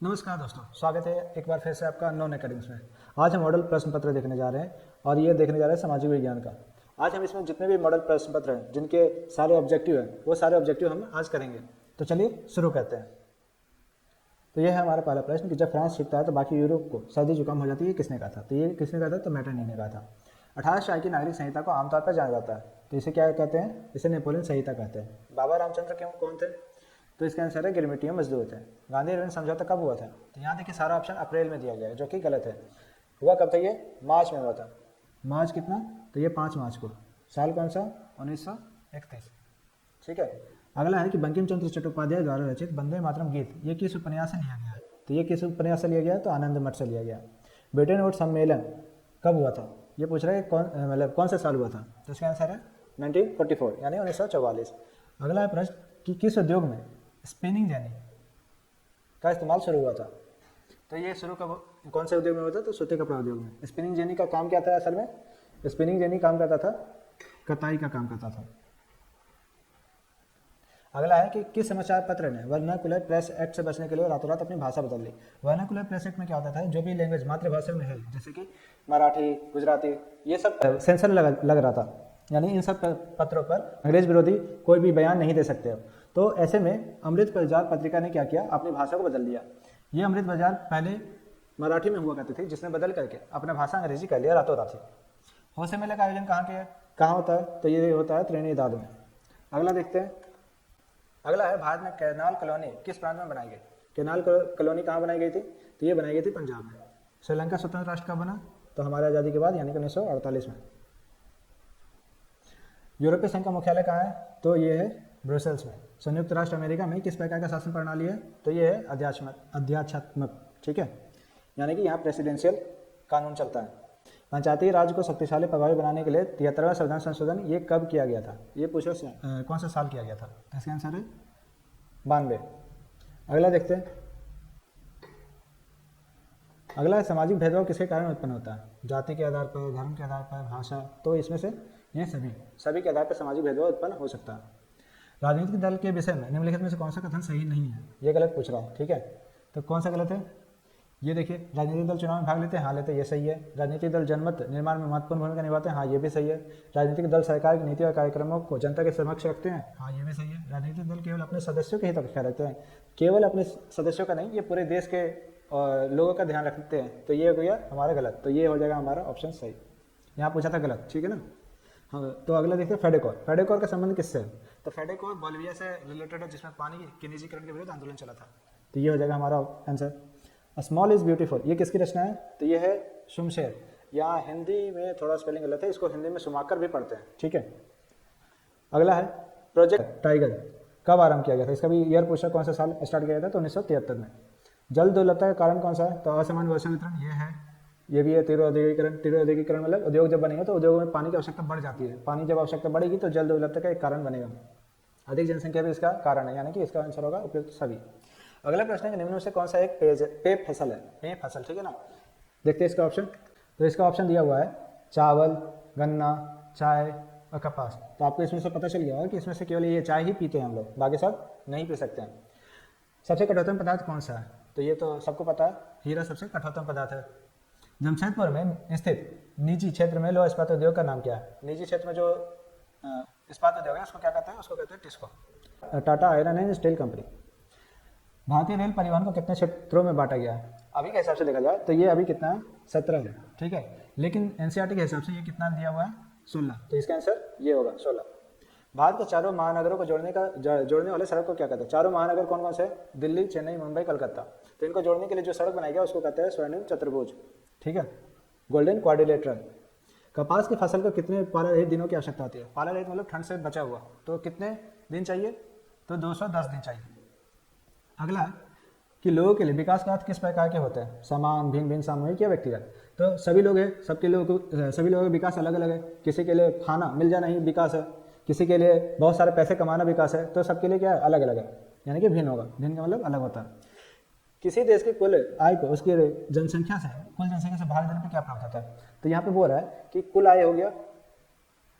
नमस्कार दोस्तों, स्वागत है एक बार फिर से आपका अननोन अकेडमिक्स में। आज हम मॉडल प्रश्न पत्र देखने जा रहे हैं और ये देखने जा रहे हैं सामाजिक विज्ञान का। आज हम इसमें जितने भी मॉडल प्रश्न पत्र हैं जिनके सारे ऑब्जेक्टिव हैं वो सारे ऑब्जेक्टिव हम आज करेंगे। तो चलिए शुरू करते हैं। तो ये है हमारा पहला प्रश्न कि जब फ्रांस जीतता है तो बाकी यूरोप को सर्दी जुकाम हो जाती है, किसने कहा था? तो ये किसने कहा था? तो मेटरनी ने कहा था। 18 शाही की नागरिक संहिता को आमतौर पर जाना जाता है, तो इसे क्या कहते हैं? इसे नेपोलियन संहिता कहते हैं। बाबा रामचंद्र क्यों कौन थे? तो इसका आंसर है गिरमिटियम मजदूर थे। गांधी इरविन समझौता कब हुआ था? तो यहाँ देखिए सारा ऑप्शन अप्रैल में दिया गया है, जो कि गलत है। हुआ कब था? ये मार्च में हुआ था। मार्च कितना? तो ये 5 मार्च को। साल कौन सा? 1931। ठीक है। अगला है कि बंकिम चंद्र चट्टोपाध्याय द्वारा रचित वंदे मातरम गीत ये किस उपन्यास से लिया गया है? तो ये किस उपन्यास से लिया गया है? तो आनंद मठ से लिया गया। ब्रिटेन वुड सम्मेलन कब हुआ था? ये पूछ रहा है कौन से साल हुआ था? तो इसका आंसर है 1944 यानी 1944। अगला है प्रश्न कि किस उद्योग में स्पिनिंग जेनी का इस्तेमाल शुरू हुआ था? तो ये शुरू कौन से उद्योग में हुआ था? तो सूती कपड़ा उद्योग में। स्पिनिंग जेनी का काम क्या था? असल में स्पिनिंग जेनी काम करता था, कताई का काम करता था। अगला है कि किस समाचार पत्र ने वर्नाकुलर प्रेस एक्ट से बचने के लिए रातों रात अपनी भाषा बदल ली? वर्नाकुलर प्रेस एक्ट में क्या होता था? जो भी लैंग्वेज मातृभाषा में है, जैसे कि मराठी, गुजराती, ये सब सेंसर लग रहा था, यानी इन सब पत्रों पर अंग्रेज विरोधी कोई भी बयान नहीं दे सकते हो। तो ऐसे में अमृत बाजार पत्रिका ने क्या किया? अपनी भाषा को बदल दिया। ये अमृत बाजार पहले मराठी में हुआ करती थी, जिसने बदल करके अपना भाषा अंग्रेजी कर लिया रातों रात। हो से मेले का आयोजन कहाँ होता है? तो ये होता है त्रिनिदाद में। अगला देखते हैं। अगला है भारत में कैनाल कॉलोनी किस प्रांत में बनाई गई? कैनाल कॉलोनी कहाँ बनाई गई थी? तो ये बनाई गई थी पंजाब में। श्रीलंका स्वतंत्र राष्ट्र कब बना? तो हमारी आज़ादी के बाद, यानी कि 1948 में। यूरोपीय संघ का मुख्यालय कहाँ है? तो ये है ब्रुसेल्स में। संयुक्त राष्ट्र अमेरिका में किस प्रकार का शासन प्रणाली है? तो ये है अध्यात्मक। ठीक है, यानी कि यहाँ प्रेसिडेंशियल कानून चलता है। पंचायती राज को शक्तिशाली प्रभावी बनाने के लिए 73वां संविधान संशोधन ये कब किया गया था? ये पूछो कौन सा साल किया गया था? इसका आंसर है 92। अगला देखते हैं। अगला है सामाजिक भेदभाव किसके कारण उत्पन्न होता है? जाति के आधार पर, धर्म के आधार पर, भाषा। तो इसमें से ये सभी के आधार पर सामाजिक भेदभाव उत्पन्न हो सकता है। राजनीतिक दल के विषय में निम्नलिखित में से कौन सा कथन सही नहीं है? ये गलत पूछ रहा है। ठीक है, तो कौन सा गलत है? ये देखिए, राजनीतिक दल चुनाव में भाग लेते हैं, हाँ लेते हैं, ये सही है। राजनीतिक दल जनमत निर्माण में महत्वपूर्ण भूमिका निभाते हैं, हाँ ये भी सही है। राजनीतिक दल सरकार की नीति और कार्यक्रमों को जनता के समक्ष रखते हैं, हाँ ये भी सही है। राजनीतिक दल केवल अपने सदस्यों के हित का ख्याल रखते हैं, केवल अपने सदस्यों का नहीं, ये पूरे देश के लोगों का ध्यान रखते हैं। तो ये हो गया हमारा गलत, तो ये हो जाएगा हमारा ऑप्शन सही। यहाँ पूछा था गलत, ठीक है ना। हाँ, तो अगला देखते हैं फेडेकोर। फेडेकोर का संबंध किससे है? तो फेडेकोर बोलिविया से रिलेटेड है, जिसमें पानी के निजीकरण के विरुद्ध आंदोलन चला था। तो ये हो जाएगा हमारा आंसर। स्मॉल इज ब्यूटीफुल ये किसकी रचना है? तो ये है शुमशेर। यहाँ हिंदी में थोड़ा स्पेलिंग गलत है, इसको हिंदी में सुमाकर भी पढ़ते हैं। ठीक है। अगला है प्रोजेक्ट टाइगर कब आरंभ किया गया था? इसका भी ईयर पूछा, कौन सा साल स्टार्ट किया गया था? तो 1973 में। जल दुर्लभता का कारण कौन सा है? तो असमान वर्षा वितरण ये है। ये भी है तीव्र औद्योगिकरण मतलब उद्योग जब बनेगा तो उद्योग में पानी की आवश्यकता बढ़ जाती है। पानी जब आवश्यकता बढ़ेगी तो जल दुर्लभता का एक कारण बनेगा। अधिक जनसंख्या भी इसका कारण है, यानी कि इसका आंसर होगा उपयुक्त सभी। अगला प्रश्न है कि निम्न में से कौन सा एक पे फसल है? पे फसल, ठीक है ना। देखते हैं इसका ऑप्शन। तो इसका ऑप्शन दिया हुआ है चावल, गन्ना, चाय और कपास। तो आपको इसमें से पता चल गया होगा कि इसमें से केवल ये चाय ही पीते हैं हम लोग, बाकी सब नहीं पी सकते हैं। सबसे कठोरतम पदार्थ कौन सा है? तो ये तो सबको पता है, हीरा सबसे कठोरतम पदार्थ है। जमशेदपुर में स्थित निजी क्षेत्र में लौह इस्पात उद्योग का नाम क्या है? निजी क्षेत्र में जो इस्पात उद्योग है उसको क्या कहते हैं? उसको कहते हैं TISCO. Tata iron and steel company. भारतीय रेल परिवहन को कितने क्षेत्रों में बांटा गया है? अभी के हिसाब से देखा जाए तो ये अभी कितना है? 17 है। ठीक है, लेकिन एनसीईआरटी के हिसाब से ये कितना दिया हुआ है? 16। तो इसका आंसर ये होगा 16। भारत के चारों महानगरों को जोड़ने वाले सड़क को क्या कहते हैं? चारों महानगर कौन कौन से? दिल्ली, चेन्नई, मुंबई, कलकत्ता। तो इनको जोड़ने के लिए जो सड़क बनाई गया उसको कहते हैं स्वर्णिम चतुर्भुज। ठीक है, गोल्डन क्वाड्रिलेटरल। कपास की फसल को कितने पाला रहित दिनों की आवश्यकता होती है? पाला रहित मतलब ठंड से बचा हुआ, तो कितने दिन चाहिए? तो 210 दिन चाहिए। अगला कि लोगों के लिए विकास का अर्थ किस प्रकार के होते हैं? समान, भिन्न भिन्न, सामूहिक या व्यक्तिगत। तो सभी लोग हैं, सभी लोगों का विकास अलग अलग है। किसी के लिए खाना मिल जाना ही विकास है, किसी के लिए बहुत सारे पैसे कमाना विकास है। तो सबके लिए क्या है? अलग अलग है, यानी कि भिन्न होगा। भिन्न का मतलब अलग होता है। किसी देश की कुल आय को उसकी कुल जनसंख्या से भाग देने पर क्या प्राप्त होता है? तो यहाँ पे बोल रहा है कि कुल आय हो गया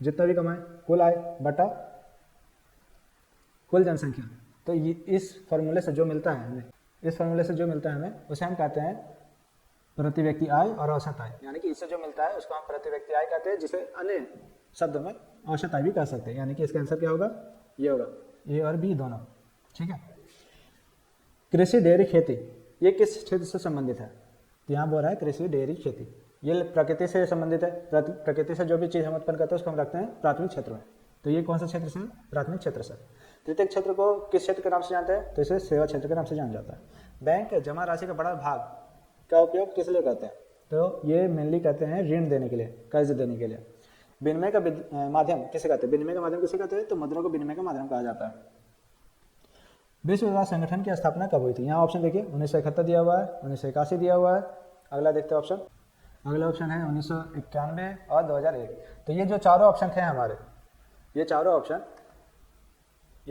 जितना भी कमाए, कुल आय बटा कुल जनसंख्या। तो इस फॉर्मूले से जो मिलता है हमें उसे हम कहते हैं प्रति व्यक्ति आय और औसत आय, यानी कि इससे जो मिलता है उसको हम प्रति व्यक्ति आय कहते हैं, जिसे अन्य शब्दों में औसत आय भी कह सकते हैं। यानी कि इसका आंसर क्या होगा, ये होगा, ए और बी दोनों। ठीक है। कृषि डेयरी खेती ये किस क्षेत्र से संबंधित है? तो यहाँ बोल रहा है कृषि डेयरी खेती, ये प्रकृति से संबंधित है। प्रकृति से जो भी चीज़ हम उत्पन्न करते हैं उसको हम रखते हैं प्राथमिक क्षेत्र में। तो ये कौन सा क्षेत्र से? प्राथमिक क्षेत्र से। तृतीयक क्षेत्र को किस क्षेत्र के नाम से जानते हैं? तो इसे सेवा क्षेत्र के नाम से जाना जाता है। बैंक जमा राशि का बड़ा भाग का उपयोग किस लिए करते हैं? तो ये मेनली कहते हैं ऋण देने के लिए, कर्ज देने के लिए। विनिमय का माध्यम किसे कहते हैं? विनिमय का माध्यम किसे कहते हैं? तो मुद्रा को विनिमय का माध्यम कहा जाता है। विश्व व्यापार संगठन की स्थापना कब हुई थी? यहाँ ऑप्शन देखिए, 1971 दिया हुआ है, 1981 दिया हुआ है। अगला देखते हैं ऑप्शन। अगला ऑप्शन है 1991 और 2001। तो ये जो चारों ऑप्शन थे हमारे, ये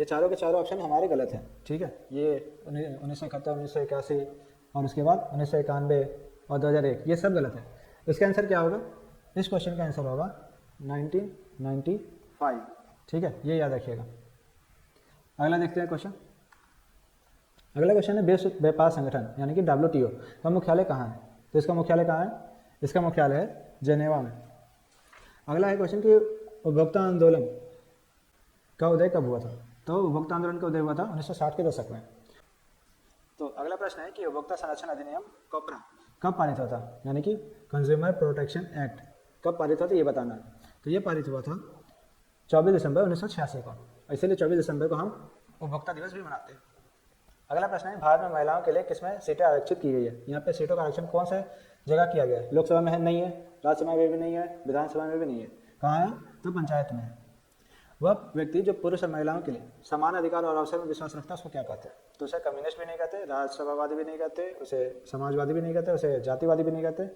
चारों के चारों ऑप्शन हमारे गलत हैं। ठीक है। ये 1971, 1981 और उसके बाद 1991 और 2001 ये सब गलत है। इसका आंसर क्या होगा? इस क्वेश्चन का आंसर होगा 1995। ठीक है, ये याद रखिएगा। अगला देखते हैं क्वेश्चन। अगला क्वेश्चन है विश्व व्यापार संगठन यानी कि WTO का मुख्यालय कहाँ है? तो इसका मुख्यालय कहाँ है? इसका मुख्यालय है जेनेवा में। अगला है क्वेश्चन कि उपभोक्ता आंदोलन का उदय कब हुआ था? तो उपभोक्ता आंदोलन का उदय हुआ था 1960 के दशक में। तो अगला प्रश्न है कि उपभोक्ता संरक्षण अधिनियम कोपरा कब पारित हुआ था? यानी कि कंज्यूमर प्रोटेक्शन एक्ट कब पारित हुआ था, ये बताना है। तो ये पारित हुआ था 24 दिसंबर 1986 को, इसलिए 24 दिसंबर को हम उपभोक्ता दिवस भी मनाते हैं। अगला प्रश्न है भारत में महिलाओं के लिए किसमें सीटें आरक्षित की गई है? यहाँ पे सीटों का आरक्षण कौन से जगह किया गया है? लोकसभा में नहीं है, राज्यसभा में भी नहीं है, विधानसभा में भी नहीं है। कहाँ है? तो पंचायत में है। वह व्यक्ति जो पुरुष और महिलाओं के लिए समान अधिकार और अवसर में विश्वास रखता है उसको क्या कहते हैं? तो उसे कम्युनिस्ट भी नहीं कहते, राष्ट्रवादी भी नहीं कहते, उसे समाजवादी भी नहीं कहते, उसे जातिवादी भी नहीं कहते।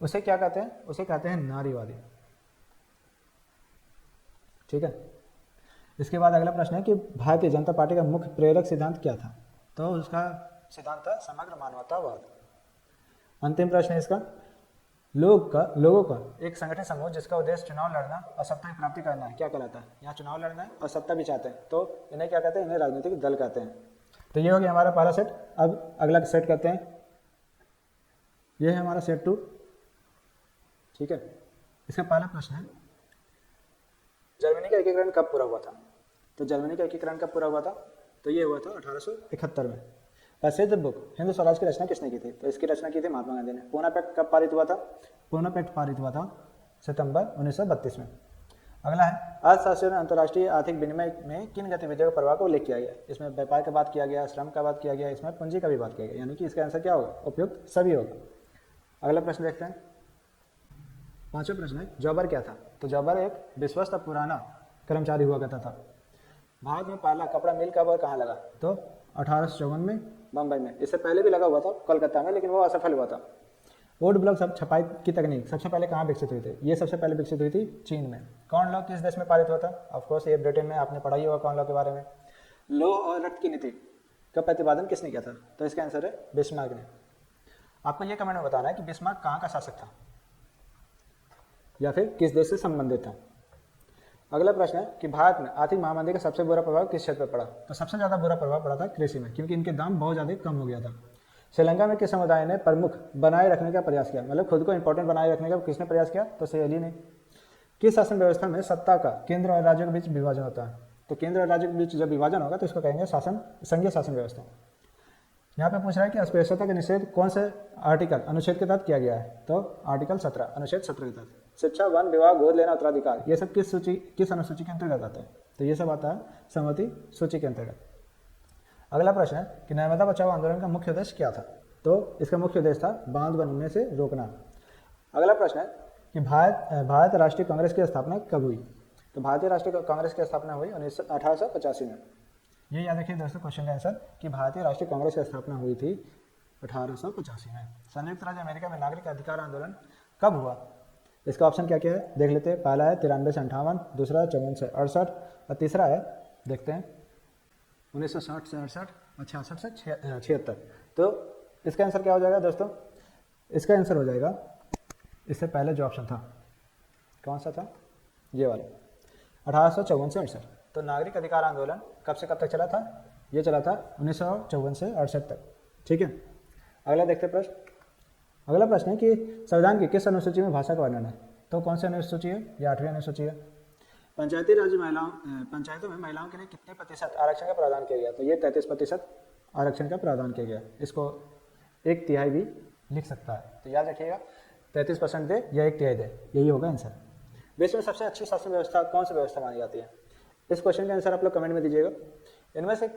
उसे क्या कहते हैं? उसे कहते हैं नारीवादी। ठीक है। इसके बाद अगला प्रश्न है कि भारतीय जनता पार्टी का मुख्य प्रेरक सिद्धांत क्या था? तो उसका सिद्धांत था समग्र मानवतावाद। अंतिम प्रश्न है इसका, लोगों का एक संगठित समूह जिसका उद्देश्य चुनाव लड़ना और सत्ता की प्राप्ति करना है क्या कहलाता है? यहाँ चुनाव लड़ना है और सत्ता भी चाहते हैं, तो इन्हें क्या कहते हैं? इन्हें राजनीतिक दल कहते हैं। तो ये हो गया हमारा पहला सेट। अब अगला सेट करते हैं, ये है हमारा सेट 2। ठीक है। इसका पहला प्रश्न है जर्मनी का एकीकरण कब पूरा हुआ था? तो जर्मनी का एकीकरण कब पूरा हुआ था? तो ये हुआ था 1871 में। प्रसिद्ध बुक हिंदू स्वराज की रचना किसने की थी? तो इसकी रचना की थी महात्मा गांधी ने। पूना पैक्ट कब पारित हुआ था? पूना पैक्ट पारित हुआ था सितंबर 1932 में। अगला है अर्थशास्त्र में अंतर्राष्ट्रीय आर्थिक विनिमय में किन गतिविधियों का प्रभाव को उल्लेख किया गया? इसमें व्यापार का बात किया गया, श्रम का बात किया गया, इसमें पूंजी का भी बात किया गया, यानी कि इसका आंसर क्या होगा? उपयुक्त सभी होगा। अगला प्रश्न देखते हैं। पांचवा प्रश्न है जॉबर क्या था? तो जॉबर एक विश्वस्त पुराना कर्मचारी हुआ करता था। भारत में पहला कपड़ा मिल कब और कहाँ लगा? तो 1854 में बम्बई में। इससे पहले भी लगा हुआ था कोलकाता में, लेकिन वो असफल हुआ था। वुड ब्लॉक सब छपाई की तकनीक सबसे पहले कहाँ विकसित हुई थी? ये सबसे पहले विकसित हुई थी चीन में। कॉर्न लॉ किस देश में पारित हुआ था? ऑफकोर्स ये ब्रिटेन में। आपने पढ़ा ही होगा कॉर्न लॉ के बारे में। लो और रक्त की नीति का प्रतिपादन किसने किया था? तो इसका आंसर है बिस्मार्क ने। आपको ये कमेंट में बताना है कि बिस्मार्क कहाँ का शासक था या फिर किस देश से संबंधित था। अगला प्रश्न है कि भारत में आर्थिक महामंदी का सबसे बुरा प्रभाव किस क्षेत्र पर पड़ा? तो सबसे ज़्यादा बुरा प्रभाव पड़ा था कृषि में, क्योंकि इनके दाम बहुत ज़्यादा कम हो गया था। श्रीलंका में किस समुदाय ने प्रमुख बनाए रखने का प्रयास किया? मतलब खुद को इंपॉर्टेंट बनाए रखने का किसने प्रयास किया? तो सियाली ने। किस शासन व्यवस्था में सत्ता का केंद्र और राज्यों के बीच विभाजन होता है? तो केंद्र और राज्यों के बीच जब विभाजन होगा तो इसको कहेंगे शासन, संघीय शासन व्यवस्था। यहाँ पे पूछ रहा है कि अस्पृश्यता का निषेध कौन से आर्टिकल अनुच्छेद के तहत किया गया है? तो आर्टिकल 17 अनुच्छेद 17 के तहत। शिक्षा, वन, विवाह, गोद लेना, उत्तराधिकार, ये सब किस अनुसूची के अंतर्गत आता है? तो ये सब आता है सहमति सूची के अंतर्गत। अगला प्रश्न है कि नर्मदा बचाओ आंदोलन का मुख्य उद्देश्य क्या था? तो इसका मुख्य उद्देश्य था बांध बनने से रोकना। अगला प्रश्न है कि भारत राष्ट्रीय कांग्रेस की स्थापना कब हुई? तो भारतीय राष्ट्रीय कांग्रेस की स्थापना हुई 1885 में। ये याद रखिए दोस्तों क्वेश्चन का आंसर कि भारतीय राष्ट्रीय कांग्रेस की स्थापना हुई थी 1885 में। संयुक्त राज्य अमेरिका में नागरिक अधिकार आंदोलन कब हुआ? इसका ऑप्शन क्या क्या है देख लेते हैं। पहला है 93 से 58, दूसरा 54 से 68 और तीसरा है देखते हैं 1960 से 68 और 66 से 76। तो इसका आंसर क्या हो जाएगा दोस्तों? इसका आंसर हो जाएगा इससे पहले जो ऑप्शन था, कौन सा था? ये वाला 1854 से 68। तो नागरिक अधिकार आंदोलन कब से कब तक चला था? ये चला था 1954 से 68 तक। ठीक है, अगला देखते हैं प्रश्न। अगला प्रश्न है कि संविधान की किस अनुसूची में भाषा का वर्णन है? तो कौन सी अनुसूची है? ये 8वीं अनुसूची है। पंचायती राज पंचायतों में महिलाओं के लिए कितने प्रतिशत आरक्षण का प्रावधान किया गया? तो ये 33% आरक्षण का प्रावधान किया गया। इसको 1/3 भी लिख सकता है, तो याद रखिएगा 33% दे या 1/3 दे, यही होगा आंसर। विश्व में सबसे अच्छी शासन व्यवस्था कौन सी व्यवस्था मानी जाती है? इस क्वेश्चन का आंसर आप लोग कमेंट में दीजिएगा। इनमें से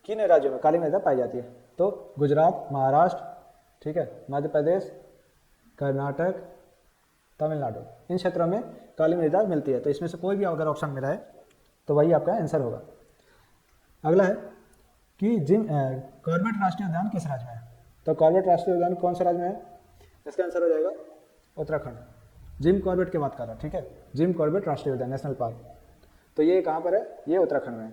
किन राज्यों में काली मृदा पाई जाती है? तो गुजरात, महाराष्ट्र, ठीक है, मध्य प्रदेश, कर्नाटक, तमिलनाडु, इन क्षेत्रों में काली मृदा मिलती है। तो इसमें से कोई भी अगर ऑप्शन मिला है तो वही आपका आंसर होगा। अगला है कि कॉर्बेट राष्ट्रीय उद्यान किस राज्य में है? तो कॉर्बेट राष्ट्रीय उद्यान कौन से राज्य में है? इसका आंसर हो जाएगा उत्तराखंड। जिम कॉर्बेट की बात कर रहा हूँ, ठीक है, जिम कॉर्बेट राष्ट्रीय उद्यान नेशनल पार्क। तो ये कहाँ पर है? ये उत्तराखंड में है।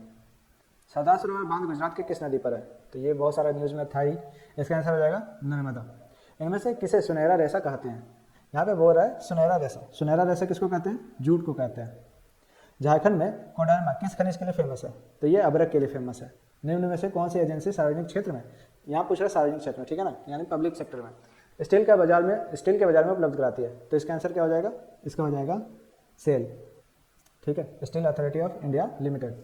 सरदार सरोवर बांध गुजरात के किस नदी पर है? तो ये बहुत सारा न्यूज़ में था ही। इसका आंसर हो जाएगा नर्मदा। इनमें से किसे सुनहरा रेशा कहते हैं? यहाँ पे बोल रहा है सुनहरा रेशा। सुनहरा रेशा किसको कहते हैं? जूट को कहते हैं। झारखंड में कोडरमा किस खनिज के लिए फेमस है? तो ये अभ्रक के लिए फेमस है। निम्न में से कौन सी एजेंसी सार्वजनिक क्षेत्र में, यहाँ पूछ रहा है सार्वजनिक क्षेत्र में, ठीक है ना, यानी पब्लिक सेक्टर में, स्टील के बाजार में उपलब्ध कराती है? तो इसका आंसर क्या हो जाएगा? इसका हो जाएगा सेल, ठीक है, steel authority of India limited.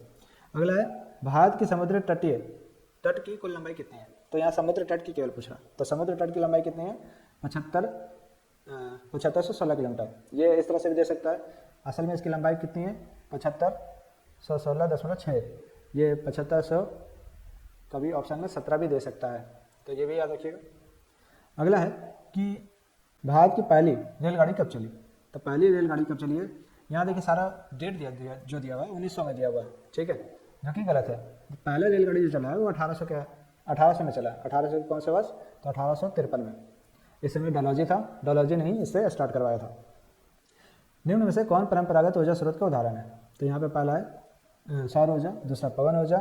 अगला है भारत की समुद्र तट की कुल लंबाई कितनी है? तो यहाँ समुद्र तट की केवल पूछ रहा, तो समुद्र तट की लंबाई कितनी है? 7516 किलोमीटर। ये इस तरह से भी दे सकता है, असल में इसकी लंबाई कितनी है? 7516.6। ये 7500, कभी ऑप्शन में 17 भी दे सकता है, तो ये भी याद रखिएगा। अगला है कि भारत की पहली रेलगाड़ी कब चली? तो पहली रेलगाड़ी कब चली है? यहाँ देखिए सारा डेट जो दिया हुआ है 1900 में दिया हुआ है, ठीक है, जो कि गलत है। पहला रेलगाड़ी जो चला है वो 1800 में चला है। 1800 कौन से वर्ष? तो 1853 में। इस समय डलहौजी था, डलहौजी ने ही इससे स्टार्ट करवाया था। निम्न में से कौन परंपरागत ऊर्जा स्रोत का उदाहरण है? तो यहाँ पे पहला है सौर ऊर्जा, दूसरा पवन ऊर्जा।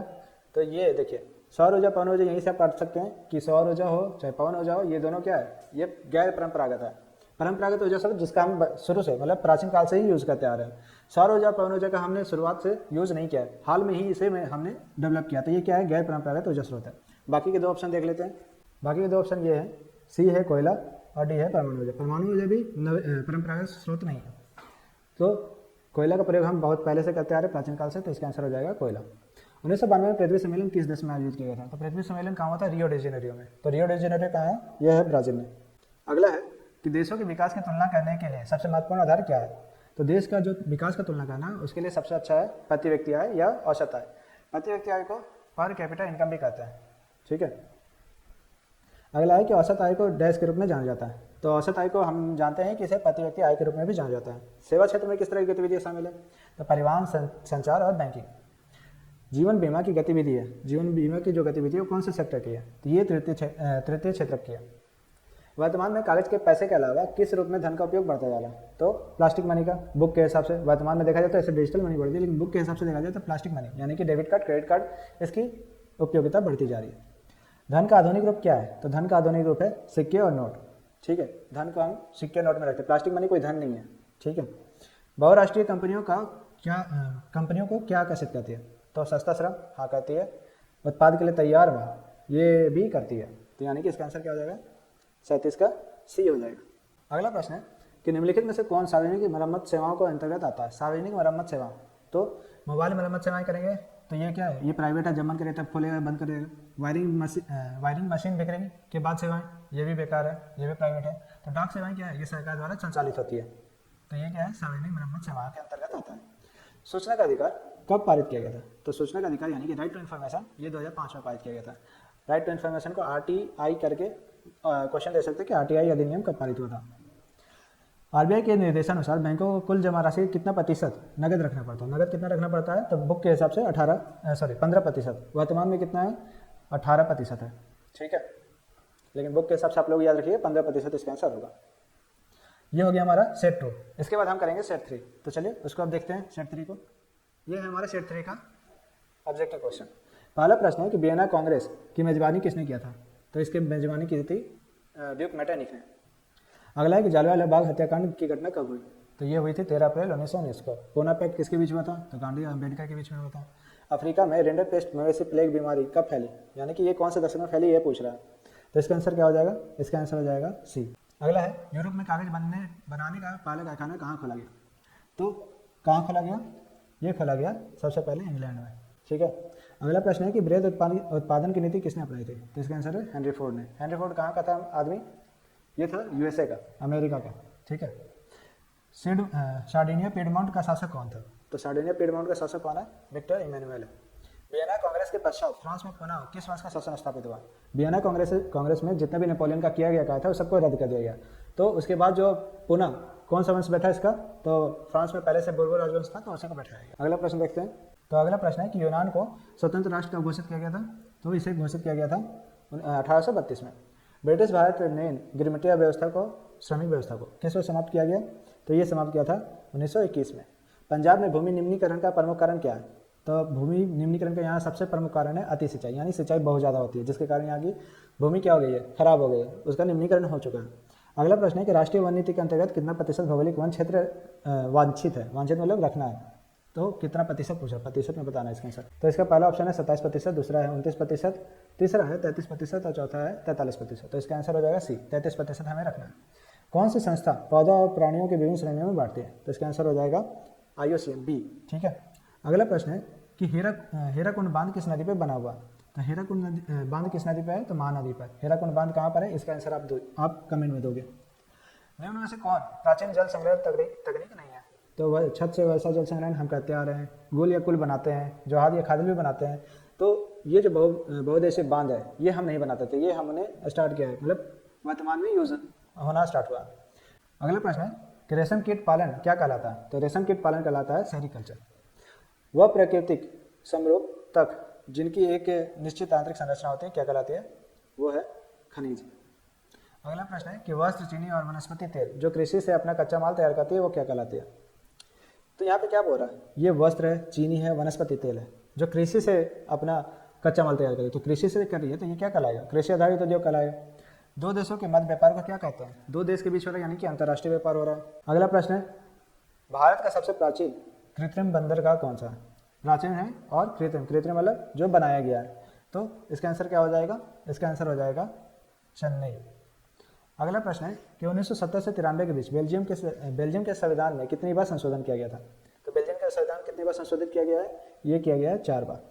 तो ये देखिए सौर ऊर्जा पवन ऊर्जा यहीं से आप काट सकते हैं कि सौर ऊर्जा हो चाहे पवन ऊर्जा हो, ये दोनों क्या है? ये गैर परंपरागत है। परंपरागत ऊर्जा स्रोत जिसका हम शुरू से मतलब प्राचीन काल से ही यूज़ करते आ रहे हैं। सौर ऊर्जा पवन ऊर्जा का हमने शुरुआत से यूज़ नहीं किया है, हाल में ही इसे हमने डेवलप किया। तो ये क्या है? गैर परंपरागत ऊर्जा स्रोत है। बाकी के दो ऑप्शन देख लेते हैं। बाकी के दो ऑप्शन ये है, सी है कोयला और डी है परमाणु ऊर्जा। परमाणु ऊर्जा भी परंपरागत स्रोत नहीं है, तो कोयला का प्रयोग हम बहुत पहले से करते आ रहे हैं प्राचीन काल से, तो इसका आंसर हो जाएगा कोयला। 1992 में पृथ्वी सम्मेलन किस देश में आयोजित किया गया था? तो पृथ्वी सम्मेलन कहाँ हुआ था? रियो डी जेनेरियो में। तो रियो डी जेनेरियो कहाँ है? यह है ब्राज़ील में। अगला है कि देशों के विकास की तुलना करने के लिए सबसे महत्वपूर्ण आधार क्या है? तो देश का जो विकास का तुलना करना है उसके लिए सबसे अच्छा है प्रति व्यक्ति आय या औसत आय। प्रति व्यक्ति आय को पर कैपिटा इनकम भी कहते हैं, ठीक है। अगला है कि औसत आय को डैश के रूप में जाना जाता है। तो औसत आय को हम जानते हैं कि इसे प्रति व्यक्ति आय के रूप में भी जाना जाता है। सेवा क्षेत्र में किस तरह की गतिविधियाँ शामिल है? तो परिवहन, संचार और बैंकिंग। जीवन बीमा की गतिविधि है, जीवन बीमा की जो गतिविधि है वो कौन से सेक्टर की है? तो ये तृतीय क्षेत्र की है। वर्तमान में कागज के पैसे के अलावा किस रूप में धन का उपयोग बढ़ता जा रहा है? तो प्लास्टिक मनी का। बुक के हिसाब से वर्तमान में देखा जाए तो ऐसे डिजिटल मनी बढ़ती है, लेकिन बुक के हिसाब से देखा जाए तो प्लास्टिक मनी यानी कि डेबिट कार्ड, क्रेडिट कार्ड, इसकी उपयोगिता बढ़ती जा रही है। धन का आधुनिक रूप क्या है? तो धन का आधुनिक रूप है सिक्के और नोट, ठीक है। धन को हम सिक्के नोट में रखते हैं, प्लास्टिक मनी कोई धन नहीं है, ठीक है। बहुराष्ट्रीय कंपनियों को क्या आकर्षित करती है? तो सस्ता श्रम, हाँ करती है। उत्पाद के लिए तैयार माल, ये भी करती है। तो यानी कि इसका आंसर क्या हो जाएगा? 37 का सी हो जाएगा। अगला प्रश्न है कि निम्नलिखित में से कौन सार्वजनिक मरम्मत सेवाओं को अंतर्गत आता है? सार्वजनिक मरम्मत सेवा, तो मोबाइल मरम्मत सेवाएं करेंगे तो ये क्या है? ये प्राइवेट है, जब मन करेगा तब खोलेगा बंद करेगा। वायरिंग मशीन बिक्री के बाद सेवाएं, ये भी बेकार है, ये भी प्राइवेट है। तो डाक सेवाएं क्या है? ये सरकार द्वारा संचालित होती है। तो ये क्या है? सार्वजनिक मरम्मत सेवाओं के अंतर्गत आता है। सूचना का अधिकार कब पारित किया गया था? तो सूचना का अधिकार यानी कि राइट टू इन्फॉर्मेशन ये 2005 में पारित किया गया था। राइट टू इन्फॉर्मेशन को RTI करके क्वेश्चन दे सकते हैं कि RTI अधिनियम कब पारित हुआ था। RBI के निर्देशानुसार बैंकों को कुल जमा राशि कितना प्रतिशत नगद रखना पड़ता है? नगद कितना रखना पड़ता है? तो बुक के हिसाब से 15%। वर्तमान में कितना है? 18% है, ठीक है। लेकिन बुक के हिसाब से आप लोग याद रखिए 15% इसका आंसर होगा। ये हो गया हमारा सेट 2। इसके बाद हम करेंगे सेट 3। तो चलिए उसको अब देखते हैं सेट 3 को। ये है हमारा सेट 3 का ऑब्जेक्टिव क्वेश्चन। पहला प्रश्न है कि वियना कांग्रेस की मेजबानी किसने किया था? तो इसके मेजबानी की थी ड्यूक मैटरनिक ने। अगला है कि जालियांवाला बाग हत्याकांड की घटना कब हुई? तो ये हुई थी 13 अप्रैल 1919 को। पूना पैक्ट किसके बीच हुआ था? तो गांधी और अम्बेडकर के बीच में हुआ था। अफ्रीका में रेंडर पेस्ट मवेशी प्लेग बीमारी कब फैली, यानी कि ये कौन से दशक में फैली, ये पूछ रहा है। तो इसका आंसर क्या हो जाएगा? इसका आंसर हो जाएगा सी। अगला है, यूरोप में कागज बनाने का पहला कारखाना कहाँ खोला गया? तो कहाँ खोला गया? ये खोला गया सबसे पहले इंग्लैंड में। ठीक है। अगला प्रश्न है कि वृहद उत्पादन की नीति किसने अपनाई थी? तो इसका आंसर है हेनरी फोर्ड ने। हेनरी फोर्ड कहाँ का था आदमी? ये था यूएसए का, अमेरिका का। ठीक है। सार्डिनिया पिडमॉन्ट का शासक कौन था? तो सार्डिनिया पिडमॉन्ट का शासक कौन है? विक्टर इमैनुअल है। वियना कांग्रेस के पश्चात फ्रांस में पुनः किस वंश का शासन स्थापित हुआ? वियना कांग्रेस में जितना भी नेपोलियन का किया गया था सबको रद्द कर दिया गया। तो उसके बाद जो पुनः कौन सा वंश बैठा इसका? तो फ्रांस में पहले से बोर्बो राजवंश था, तो उसी को बैठाया गया। अगला प्रश्न देखते हैं। तो अगला प्रश्न है कि यूनान को स्वतंत्र राष्ट्र कब घोषित किया गया था? तो इसे घोषित किया गया था 1832 में। ब्रिटिश भारत ने गिरमिटिया व्यवस्था को, श्रमिक व्यवस्था को किस वर्ष समाप्त किया गया? तो ये समाप्त किया था 1921 में। पंजाब में भूमि निम्नीकरण का प्रमुख कारण क्या है? तो भूमि निम्नीकरण का यहाँ सबसे प्रमुख कारण है अति सिंचाई, यानी सिंचाई बहुत ज़्यादा होती है, जिसके कारण यहाँ की भूमि क्या हो गई है? खराब हो गई है, उसका निम्नीकरण हो चुका है। अगला प्रश्न है कि राष्ट्रीय वन नीति के अंतर्गत कितना प्रतिशत भौगोलिक वन क्षेत्र वांछित है? वांछित मतलब रखना है, तो कितना प्रतिशत पूछा? प्रतिशत में बताना है इसका आंसर। तो इसका पहला ऑप्शन है 27%, दूसरा है 29%, तीसरा है 33% और चौथा है 43%। तो इसका आंसर हो जाएगा सी, 33% हमें रखना है। कौन सी संस्था पौधा और प्राणियों की विभिन्न श्रेणियों में बांटती है? तो इसका आंसर हो जाएगा IUCN बी। ठीक है। अगला प्रश्न है कि हीराकुंड बांध किस नदी पर बना हुआ? तो हीराकुंड बांध किस नदी पर है? तो महानदी पर। हीराकुंड बांध कहाँ पर है? इसका आंसर आप कमेंट में दोगे। निम्न में से कौन प्राचीन जल संग्रह तकनीक नहीं है? तो वह छत से वैसा जल संग्रहण हम करते आ रहे हैं, गोल या कुल बनाते हैं, जोहार या खादल भी बनाते हैं। तो ये जो बहुउद्देशीय बांध है ये हम नहीं बनाते थे, ये हमने स्टार्ट किया है, मतलब वर्तमान में यूज होना स्टार्ट हुआ। अगला प्रश्न है कि रेशम कीट पालन क्या कहलाता है? तो रेशम कीट पालन कहलाता है सेरिकल्चर। वह प्राकृतिक समरूप तक जिनकी एक निश्चित आंतरिक संरचना होती है क्या कहलाती है? वो है खनिज। अगला प्रश्न है कि वस्त्र, चीनी और वनस्पति तेल जो कृषि से अपना कच्चा माल तैयार करती है वो क्या कहलाती है? तो यहाँ पे क्या बोल रहा है? ये वस्त्र है, चीनी है, वनस्पति तेल है, जो कृषि से अपना कच्चा माल तैयार करे, तो कृषि से कर रही है तो ये क्या कहलाएगा? कृषि आधारित उद्योग कहलाएगा। दो देशों के मध्य व्यापार को क्या कहते हैं? दो देश के बीच हो रहा है, यानी कि अंतर्राष्ट्रीय व्यापार हो रहा है। अगला प्रश्न है भारत का सबसे प्राचीन कृत्रिम बंदरगाह कौन सा है? प्राचीन है और कृत्रिम मतलब जो बनाया गया है। तो इसका आंसर क्या हो जाएगा? इसका आंसर हो जाएगा चेन्नई। अगला प्रश्न है कि 1970 से 93 के बीच बेल्जियम के संविधान में कितनी बार संशोधन किया गया था? तो बेल्जियम का संविधान कितनी बार संशोधित किया गया है? ये किया गया है 4 बार।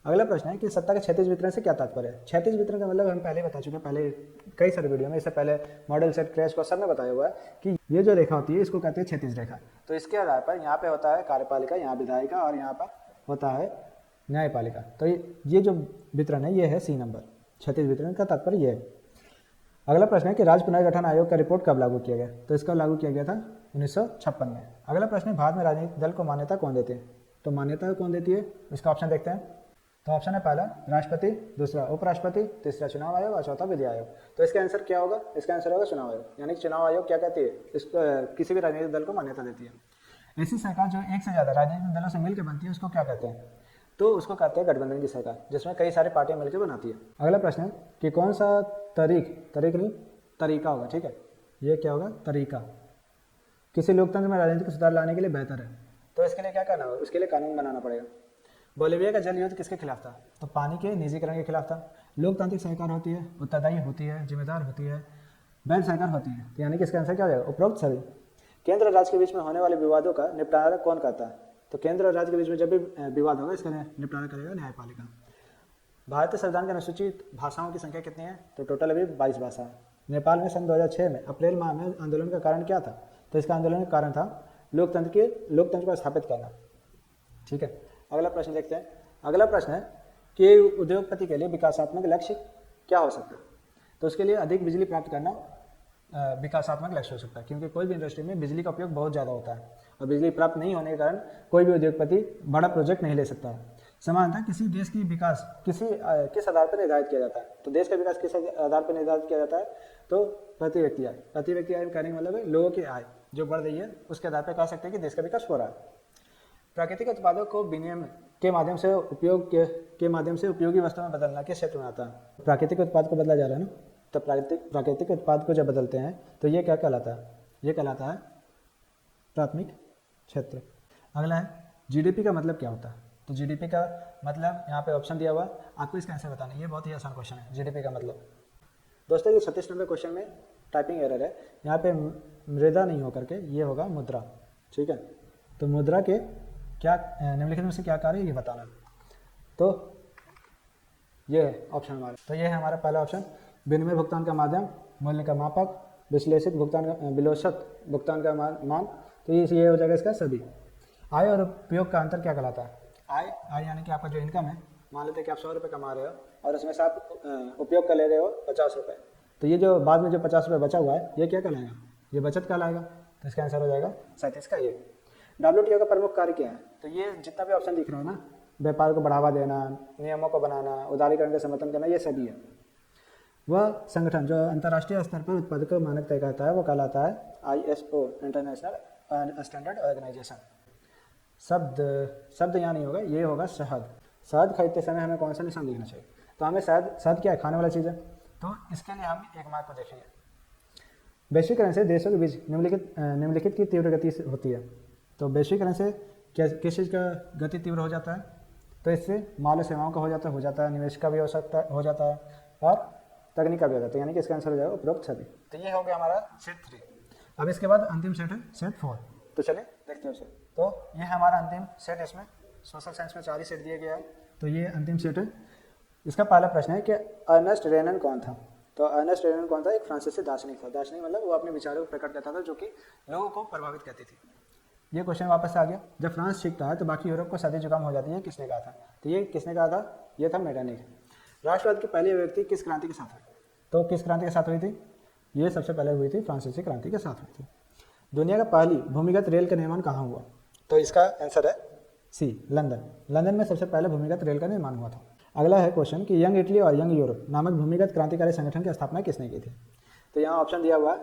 अगला प्रश्न है कि सत्ता के क्षैतिज वितरण से क्या तात्पर्य है? क्षैतिज वितरण का मतलब हम पहले बता चुके हैं, पहले कई सारे वीडियो में, इससे पहले मॉडल सेट क्रैश को सब में बताया हुआ है कि ये जो रेखा होती है इसको कहते हैं क्षैतिज रेखा। तो इसके आधार पर यहाँ पे होता है कार्यपालिका, यहाँ विधायिका और यहाँ पर होता है न्यायपालिका। तो ये जो वितरण है ये है सी नंबर, क्षैतिज वितरण का तात्पर्य ये है। अगला प्रश्न है कि राज्य पुनर्गठन आयोग का रिपोर्ट कब लागू किया गया? तो इसका लागू किया गया था 1956 में। अगला प्रश्न है भारत में राजनीतिक दल को मान्यता कौन देते हैं? तो मान्यता कौन देती है? इसका ऑप्शन देखते हैं। तो ऑप्शन है पहला राष्ट्रपति, दूसरा उपराष्ट्रपति, तीसरा चुनाव आयोग और चौथा विधि आयोग। तो इसका आंसर क्या होगा? इसका आंसर होगा चुनाव आयोग, यानी कि चुनाव आयोग क्या कहती है? किसी भी राजनीतिक दल को मान्यता देती है। ऐसी सरकार जो एक से ज़्यादा राजनीतिक दलों से मिलकर बनती है उसको क्या कहते हैं? तो उसको कहते हैं गठबंधन की सरकार, जिसमें कई सारी पार्टियां मिलकर बनाती है। अगला प्रश्न है कि कौन सा तरीका होगा? ठीक है, ये क्या होगा? तरीका किसी लोकतंत्र में राजनीतिक सुधार लाने के लिए बेहतर है। तो इसके लिए क्या करना होगा? उसके लिए कानून बनाना पड़ेगा। बोलीविया का जल युद्ध किसके खिलाफ था? तो पानी के निजीकरण के खिलाफ था। लोकतांत्रिक सरकार होती है, उत्तरदायी होती है, जिम्मेदार होती है, वैध सरकार होती है। तो यानी कि इसका आंसर क्या हो जाएगा? उपरोक्त सभी। केंद्र और राज्य के बीच में होने वाले विवादों का निपटारा कौन करता है? तो केंद्र और राज्य के बीच में जब भी विवाद होगा इसका निपटारा करेगा न्यायपालिका। भारतीय संविधान की अनुसूचित भाषाओं की संख्या कितनी है? तो टोटल अभी 22 भाषा है। नेपाल में सन 2006 में अप्रैल माह में आंदोलन का कारण क्या था? तो इसका आंदोलन का कारण था लोकतंत्र को स्थापित करना। ठीक है, अगला प्रश्न देखते हैं। अगला प्रश्न है कि उद्योगपति के लिए विकासात्मक लक्ष्य क्या हो सकता है? तो उसके लिए अधिक बिजली प्राप्त करना विकासात्मक लक्ष्य हो सकता है, क्योंकि कोई भी इंडस्ट्री में बिजली का उपयोग बहुत ज़्यादा होता है और बिजली प्राप्त नहीं होने के कारण कोई भी उद्योगपति बड़ा प्रोजेक्ट नहीं ले सकता है। समानता किसी देश की विकास किस आधार पर निर्धारित किया जाता है? तो देश का विकास किस आधार पर निर्धारित किया जाता है? तो प्रति व्यक्ति आय कहने का मतलब है लोगों की आय जो बढ़ रही है उसके आधार पर कह सकते हैं कि देश का विकास हो रहा है। प्राकृतिक उत्पादों को विनिमय के माध्यम से उपयोगी वस्तुओं में बदलना किस क्षेत्र में आता है? प्राकृतिक उत्पाद को बदला जा रहा है ना, तो प्राकृतिक उत्पाद को जब बदलते हैं तो ये क्या कहलाता है? ये कहलाता है प्राथमिक क्षेत्र। अगला है जीडीपी का मतलब क्या होता है। तो जीडीपी का मतलब यहाँ पे ऑप्शन दिया हुआ, आपको इसका आंसर बताना है। ये बहुत ही आसान क्वेश्चन है, जीडीपी का मतलब। दोस्तों ये 36 नंबर क्वेश्चन में टाइपिंग एरर है, यहाँ पे मृदा नहीं होकर के ये होगा मुद्रा, ठीक है। तो मुद्रा के क्या निम्नलिखित में से क्या कार्य, ये बताना। तो ये है ऑप्शन हमारा। तो ये है हमारा पहला ऑप्शन, विनिमय भुगतान का माध्यम, मूल्य का मापक, विश्लेषित भुगतान का मान। तो ये हो जाएगा इसका सभी। आय और उपयोग का अंतर क्या कहलाता है। आय यानी कि आपका जो इनकम है, मान लेते हैं कि आप 100 रुपये कमा रहे हो और उसमें से आप उपयोग कर ले रहे हो 50 रुपये, तो ये जो बाद में जो 50 रुपये बचा हुआ है ये क्या कहलाएगा, ये बचत कहलाएगा। तो इसका आंसर हो जाएगा 37 का ये। WTO का प्रमुख कार्य क्या है। तो ये जितना भी ऑप्शन दिख रहा है ना, व्यापार को बढ़ावा देना, नियमों को बनाना, उदारीकरण का समर्थन करना, ये सभी है। वह संगठन जो अंतर्राष्ट्रीय स्तर पर उत्पादकों मानक तय करता है वो कहलाता है ISO, इंटरनेशनल स्टैंडर्ड ऑर्गेनाइजेशन। शब्द यहाँ नहीं होगा, ये होगा शहद। शहद खरीदते समय हमें कौन सा निशान देखना चाहिए। तो हमें शहद क्या है, खाने वाला चीज़ है। तो इसके लिए हम एक मार्क को देखेंगे। वैश्वीकरण से देशों के बीच निम्नलिखित की तीव्र गति होती है। तो वैश्वीकरण से किस चीज़ का गति तीव्र हो जाता है। तो इससे माल और सेवाओं का हो जाता है, निवेश का भी हो जाता है और तकनीक का भी हो जाता है, यानी कि इसका आंसर हो जाएगा उपरोक्त सभी। तो ये हो गया हमारा सेट 3। अब इसके बाद अंतिम सेट है सेट 4। तो चलिए देखते हैं उसे। तो ये है हमारा अंतिम सेट, इसमें सोशल साइंस में 4 ही सेट दिए गया है। तो ये अंतिम सेट है। इसका पहला प्रश्न है कि अर्नेस्ट रेनन कौन था। तो अर्नेस्ट रेनन कौन था, एक फ्रांसीसी दार्शनिक था। दार्शनिक मतलब वो अपने विचारों को प्रकट करता था जो कि लोगों को प्रभावित करती थी। ये क्वेश्चन वापस आ गया, जब फ्रांस सीखता है तो बाकी यूरोप को सर्दी जुकाम हो जाती है, किसने कहा था। तो ये किसने कहा था, ये था मेटरनिख। राष्ट्रवाद की पहली व्यक्ति किस क्रांति के साथ हुई। तो किस क्रांति के साथ हुई थी, ये सबसे पहले हुई थी फ्रांसीसी क्रांति के साथ हुई थी। दुनिया का पहली भूमिगत रेल का निर्माण कहाँ हुआ। तो इसका आंसर है सी, लंदन में सबसे पहले भूमिगत रेल का निर्माण हुआ था। अगला है क्वेश्चन कि यंग इटली और यंग यूरोप नामक भूमिगत क्रांतिकारी संगठन की स्थापना किसने की थी। तो यहाँ ऑप्शन दिया हुआ है,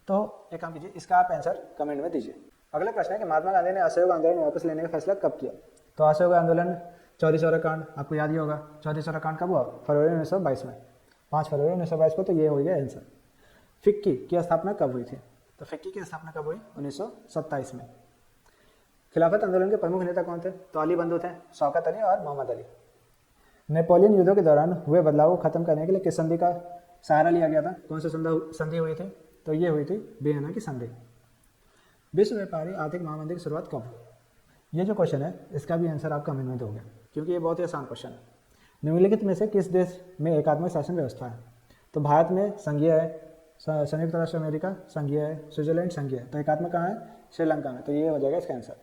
तो एक काम कीजिए, इसका आप आंसर कमेंट में दीजिए। अगला प्रश्न है कि महात्मा गांधी ने असहयोग आंदोलन वापस लेने का फैसला कब किया। तो असहयोग आंदोलन चौरी चौरा कांड आपको याद ही होगा। चौरी चौरा कांड कब हुआ, फरवरी 1922 में, 5 फरवरी 1922 को। तो ये हो गया आंसर। फिक्की की स्थापना कब हुई थी। तो फिक्की की स्थापना कब हुई, 1927 में। खिलाफत आंदोलन के प्रमुख नेता कौन थे। तो अली बंधु थे, शौकत अली और मोहम्मद अली। नेपोलियन युद्धों के दौरान हुए बदलाव को खत्म करने के लिए किस संधि का सहारा लिया गया था। कौन सी संधि हुई थी। तो ये हुई थी वियना की संधि। विश्व व्यापारी आर्थिक महामंदी की शुरुआत कब। ये जो क्वेश्चन है इसका भी आंसर आप कमेंट में दोगे, क्योंकि ये बहुत ही आसान क्वेश्चन है। निम्नलिखित में से किस देश में एकात्मक शासन व्यवस्था है। तो भारत में संघीय है, संयुक्त राष्ट्र अमेरिका संघीय है, स्विट्जरलैंड संघीय है। तो एकात्मक कहाँ है, श्रीलंका में। तो ये हो जाएगा इसका आंसर।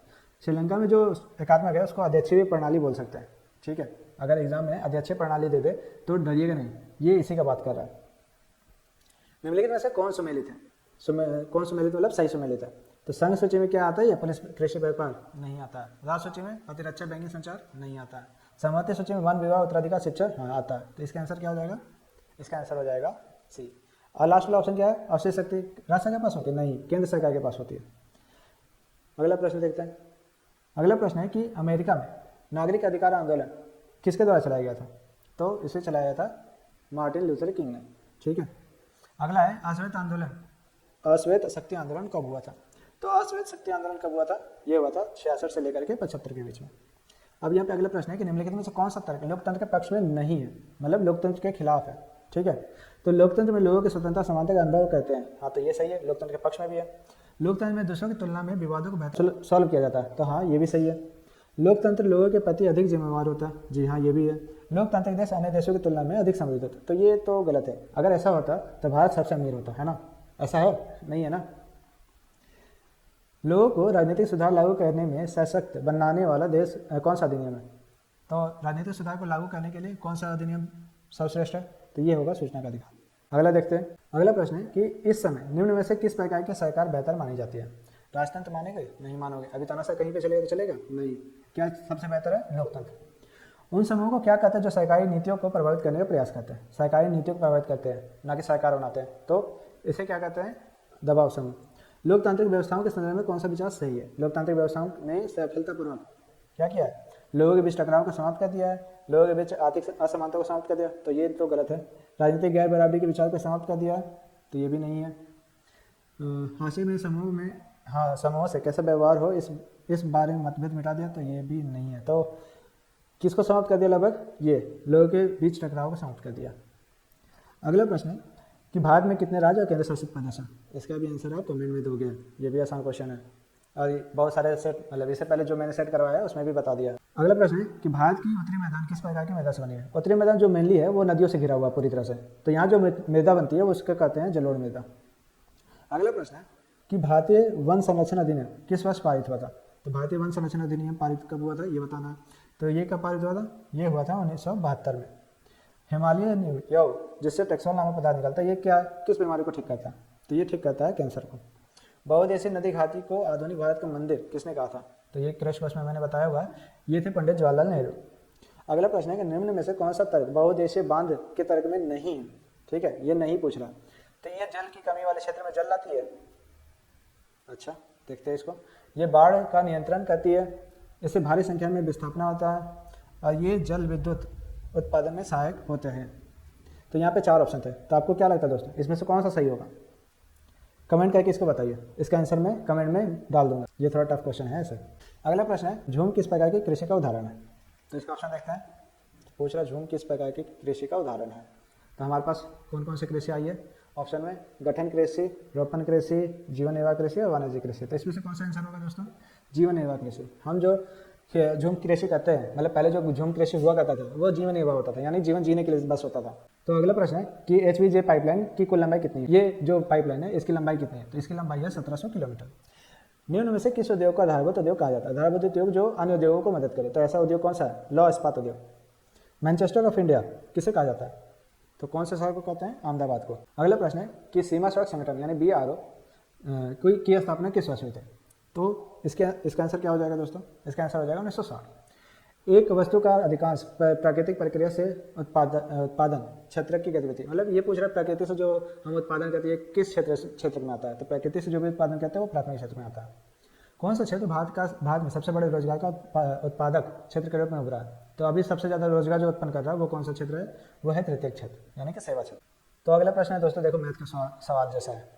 श्रीलंका में जो एकात्मक है उसको अध्यक्षीय प्रणाली बोल सकते हैं, ठीक है। अगर एग्जाम में अध्यक्षीय प्रणाली दे दे तो डरिएगा नहीं, ये इसी का बात कर रहा है। निम्नलिखित में से कौन सुमेलित है। कौन सुमेलित मतलब सही सुमेलित है। तो संघ सूची में क्या आता है, पुलिस कृषि व्यापार नहीं आता है। राज्य सूची में प्रतिरक्षा बैंकिंग संचार नहीं आता है। सहमति सूची में वन विवाह उत्तराधिकार शिक्षा हाँ आता है। तो इसका आंसर क्या हो जाएगा, इसका आंसर हो जाएगा सी। और लास्ट वाला ऑप्शन क्या है, अवशेष शक्ति राज्य सरकार के पास होती है, नहीं, केंद्र सरकार के पास होती है। अगला प्रश्न देखते हैं। अगला प्रश्न है कि अमेरिका में नागरिक अधिकार आंदोलन किसके द्वारा चलाया गया था। तो इसे चलाया गया था मार्टिन लूथर किंग ने, ठीक है। अगला है अश्वेत आंदोलन, अश्वेत शक्ति आंदोलन कब हुआ था। तो अश्वेत शक्ति आंदोलन कब हुआ था, ये हुआ था 66 से लेकर के 75 के बीच में। अब यहाँ पे अगला प्रश्न है कि निम्नलिखित में से कौन सा तर्क लोकतंत्र के पक्ष में नहीं है, मतलब लोकतंत्र के खिलाफ है, ठीक है। तो लोकतंत्र में लोगों की स्वतंत्रता समानता का अनुभव करते हैं, हाँ तो ये सही है, लोकतंत्र के पक्ष में भी है। लोकतंत्र में दूसरों की तुलना में विवादों को बेहतर सॉल्व किया जाता है, तो हाँ ये भी सही है। लोकतंत्र लोगों के प्रति अधिक जिम्मेवार होता है, जी हाँ ये भी है। लोकतांत्रिक देश अन्य देशों की तुलना में अधिक समृद्ध होता है, तो ये तो गलत है। अगर ऐसा होता तो भारत सबसे अमीर होता है ना, ऐसा है नहीं है ना। लोगों को राजनीतिक सुधार लागू करने में सशक्त बनाने वाला देश कौन सा अधिनियम है। तो राजनीतिक सुधार को लागू करने के लिए कौन सा अधिनियम सर्वश्रेष्ठ है, तो ये होगा सूचना का अधिकार। अगला देखते हैं। अगला प्रश्न है कि इस समय निम्न में से किस प्रकार की सरकार बेहतर मानी जाती है। राजतंत्र मानेंगे, नहीं मानोगे। अभी तानाशाह कहीं पे चलेगा तो चलेगा नहीं। क्या सबसे बेहतर है, लोकतंत्र। उन समूहों को क्या कहते हैं जो सरकारी नीतियों को प्रभावित करने का प्रयास करते हैं, सरकारी नीतियों को प्रभावित करते हैं, ना कि सरकार बनाते हैं, तो इसे क्या कहते हैं, दबाव समूह। लोकतांत्रिक व्यवस्थाओं के संदर्भ में कौन सा विचार सही है। लोकतांत्रिक व्यवस्थाओं ने सफलतापूर्वक क्या किया है, लोगों के बीच टकराव को समाप्त कर दिया है, लोगों के बीच आर्थिक असमानता को समाप्त कर दिया, तो ये तो गलत है। राजनीतिक गैर बराबरी के विचार को समाप्त कर दिया, तो ये भी नहीं है। हाँ, समूह से कैसे व्यवहार हो इस बारे में मतभेद मिटा दिया, तो ये भी नहीं है। तो किसको समाप्त कर दिया? लगभग ये लोगों के बीच टकराव को समाप्त कर दिया। अगला प्रश्न है कि भारत में कितने राज्य और केंद्र शासित प्रदेश हैं? इसका भी आंसर आप कमेंट में दोगे। ये भी आसान क्वेश्चन है और बहुत सारे सेट, मतलब इससे पहले जो मैंने सेट करवाया है उसमें भी बता दिया। अगला प्रश्न है कि भारत की उत्तरी मैदान किस प्रकार की मृदा से बनी है? उत्तरी मैदान जो मेनली है वो नदियों से घिरा हुआ पूरी तरह से, तो यहाँ जो मृदा बनती है वो उसको कहते हैं जलोढ़ मृदा। अगला प्रश्न है कि भारतीय वन संरक्षण अधिनियम किस वर्ष पारित हुआ था? तो भारतीय वन संरक्षण अधिनियम पारित कब हुआ था ये बताना है। तो ये कब पारित हुआ था? ये हुआ था 1972 में। हिमालय नींव जिससे टेक्सोल नामक पदार्थ निकलता है, ये क्या किस बीमारी को ठीक करता है? तो ये ठीक करता है कैंसर को। बहुउद्देशीय नदी घाटी को आधुनिक भारत का मंदिर किसने कहा था? तो ये क्रश कोर्स में मैंने बताया हुआ है, ये थे पंडित जवाहरलाल नेहरू। अगला प्रश्न है कि निम्न में से कौन सा तर्क बहुउद्देशीय बांध के तर्क में नहीं है? ठीक है, ये नहीं पूछ रहा। तो ये जल की कमी वाले क्षेत्र में जल लाती है। अच्छा, देखते हैं इसको। ये बाढ़ का नियंत्रण करती है, इससे भारी संख्या में विस्थापना होता है और ये जल विद्युत उत्पादन में सहायक होते हैं। तो यहाँ पे 4 ऑप्शन थे, तो आपको क्या लगता है दोस्तों, इसमें से कौन सा सही होगा? कमेंट करके इसको बताइए। इसका आंसर मैं कमेंट में डाल दूंगा। ये थोड़ा टफ क्वेश्चन है ऐसे। अगला प्रश्न है झूम किस प्रकार की कृषि का उदाहरण है? तो इसका ऑप्शन देखते हैं। पूछ रहा झूम किस प्रकार की कृषि का उदाहरण है। तो हमारे पास कौन कौन सी कृषि आई है ऑप्शन में? गठन कृषि, रोपण कृषि, जीवन निर्वाह कृषि और वाणिज्य कृषि। तो इसमें से कौन सा आंसर होगा दोस्तों? जीवन निर्वाह कृषि। हम जो झूम कृषि करते हैं, मतलब पहले जो झूम कृषि हुआ करता था वो जीवन निर्वाह होता था, यानी जीवन जीने के लिए बस होता था। तो अगला प्रश्न है कि HVJ पाइपलाइन की कुल लंबाई कितनी है? ये जो पाइपलाइन है इसकी लंबाई कितनी है? तो इसकी लंबाई है 1700 किलोमीटर। निम्न में से किस उद्योग को आधारभूत उद्योग कहा जाता है? आधारभूत उद्योग जो अन्य उद्योगों को मदद करे। तो ऐसा उद्योग कौन सा है? लौह इस्पात उद्योग। मैनचेस्टर ऑफ इंडिया किसे कहा जाता है? तो कौन से शहर को कहते हैं? अहमदाबाद को। अगला प्रश्न है कि सीमा सड़क संगठन यानी BRO की स्थापना किस वर्ष हुई थी? तो इसका आंसर क्या हो जाएगा दोस्तों? इसका आंसर हो जाएगा 1960। एक वस्तु का अधिकांश प्राकृतिक प्रक्रिया से उत्पादन क्षेत्र की गतिविधि, मतलब ये पूछ रहा है प्रकृति से जो हम उत्पादन करते हैं किस क्षेत्र में आता है? तो प्रकृति से जो भी उत्पादन करते हैं वो प्राथमिक क्षेत्र में आता है। कौन सा क्षेत्र भारत में सबसे बड़े रोजगार का उत्पादक क्षेत्र के रूप में उभरा है? तो अभी सबसे ज़्यादा रोजगार जो उत्पन्न कर रहा है वो कौन सा क्षेत्र है? वो है तृतीयक क्षेत्र यानी कि सेवा क्षेत्र। तो अगला प्रश्न है दोस्तों, देखो मैथ का सवाल जैसा है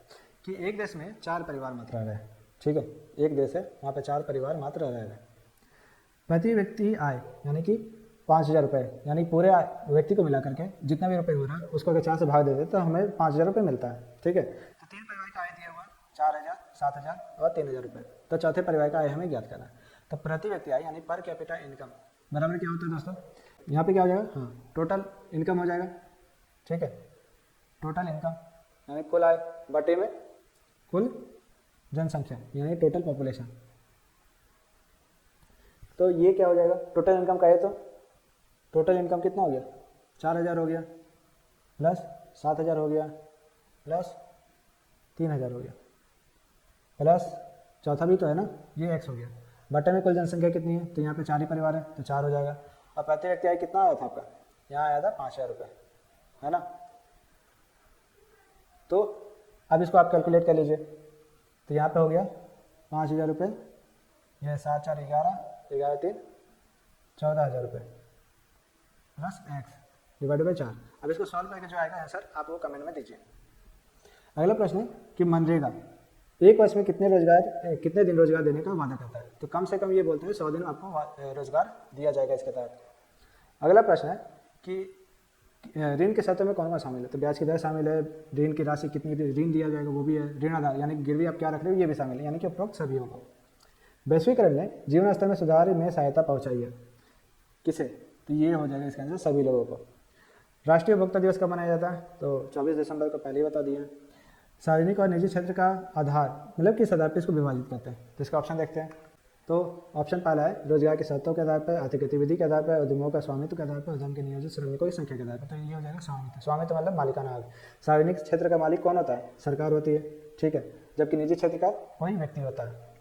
कि एक देश में 4 परिवार मात्र रह रहे हैं। ठीक है, एक देश है वहाँ पे 4 परिवार मात्र रह रहे हैं। प्रति व्यक्ति आय यानी कि 5000 रुपये, यानी पूरे व्यक्ति को मिला करके जितना भी रुपये हो रहा है उसको अगर 4 से भाग देते तो हमें 5000 रुपये मिलता है। ठीक है, तो 3 परिवार का आय दिया हुआ 4000, 7000 और 3000 रुपये। तो चौथे परिवार का आय हमें ज्ञात करना है। तो प्रति व्यक्ति आय यानी पर कैपिटा इनकम बराबर क्या होता है दोस्तों? यहाँ पे क्या हो जाएगा? हाँ, टोटल इनकम हो जाएगा। ठीक है, टोटल इनकम यानी कुल आय बटे में कुल जनसंख्या यानी टोटल पॉपुलेशन। तो ये क्या हो जाएगा? टोटल इनकम का है तो टोटल इनकम कितना हो गया? 4000 हो गया प्लस 7000 हो गया प्लस 3000 हो गया प्लस चौथा भी तो है ना, ये x हो गया। बटे में कुल जनसंख्या कितनी है? तो यहाँ पे 4 ही परिवार है तो 4 हो जाएगा। और प्रति व्यक्ति आय कितना आया था आपका? यहाँ आया था 5000 रुपये, है ना। तो अब इसको आप कैलकुलेट कर लीजिए। तो यहाँ पे हो गया 5000 रुपये, यह 7 4 11, 11 3 14000 रुपये प्लस x डिवाइडेड बाई 4। अब इसको सॉल्व करके जो आएगा आंसर आप वो कमेंट में दीजिए। अगला प्रश्न है कि मनरेगा एक वर्ष में कितने दिन रोजगार देने का वादा करता है? तो कम से कम ये बोलते हैं 100 दिन आपको रोजगार दिया जाएगा इसके तहत। अगला प्रश्न है कि ऋण के शर्तों में कौन कौन शामिल है? तो ब्याज की दर शामिल है, ऋण की राशि कितनी ऋण दिया जाएगा वो भी है, ऋण आधार यानी गिरवी आप क्या रख रहे हो ये भी शामिल है, यानी कि उपरोक्त सभी होगा। वैश्वीकरण ने जीवन स्तर में सुधार में सहायता पहुंचाई है किसे? तो ये हो जाएगा इसका आंसर सभी लोगों को। राष्ट्रीय उपभोक्ता दिवस कब मनाया जाता है? तो 24 दिसंबर को पहले ही बता दिए। सार्वजनिक और निजी क्षेत्र का आधार मतलब किस आधार पर इसको विभाजित करते हैं? तो इसका ऑप्शन देखते हैं। तो ऑप्शन पहला है रोजगार की शर्तों के आधार पर, आर्थिक गतिविधि के आधार पर, उद्यमों का स्वामित्व के आधार पर, उद्यम के नियोजित श्रमिकों की संख्या के आधार पर। तो ये हो जाएगा स्वामित्व। स्वामित्व मतलब मालिकाना हक। सार्वजनिक क्षेत्र का मालिक कौन होता है? सरकार होती है। ठीक है, जबकि निजी क्षेत्र का कोई व्यक्ति होता है।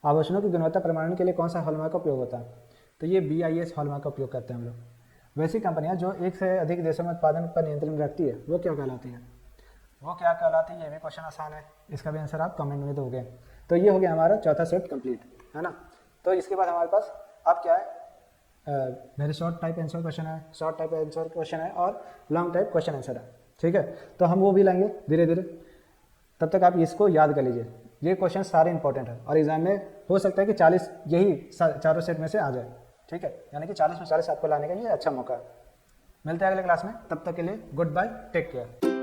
आभूषणों की गुणवत्ता प्रमाणन के लिए कौन सा हॉलमार्क का उपयोग होता है? तो ये BIS हॉलमार्क का उपयोग करते हैं हम लोग। वैसी कंपनियां जो एक से अधिक देशों में उत्पादन पर नियंत्रण रखती है वो क्या कहलाती है? वो क्या कहलाती है? ये भी क्वेश्चन आसान है, इसका भी आंसर आप कमेंट में दोगे। तो ये हो गया हमारा चौथा सेट कंप्लीट, है ना। तो इसके बाद हमारे पास अब क्या है? Very short type answer question है, शॉर्ट टाइप आंसर क्वेश्चन है और लॉन्ग टाइप क्वेश्चन आंसर है। ठीक है, तो हम वो भी लाएंगे धीरे धीरे। तब तक आप इसको याद कर लीजिए। ये क्वेश्चन सारे इंपॉर्टेंट है और एग्जाम में हो सकता है कि 40 यही चारों सेट में से आ जाए, ठीक है, यानी कि 40 में 40 आपको लाने का ये अच्छा मौका है। मिलते हैं अगले क्लास में, तब तक के लिए गुड बाय, टेक केयर।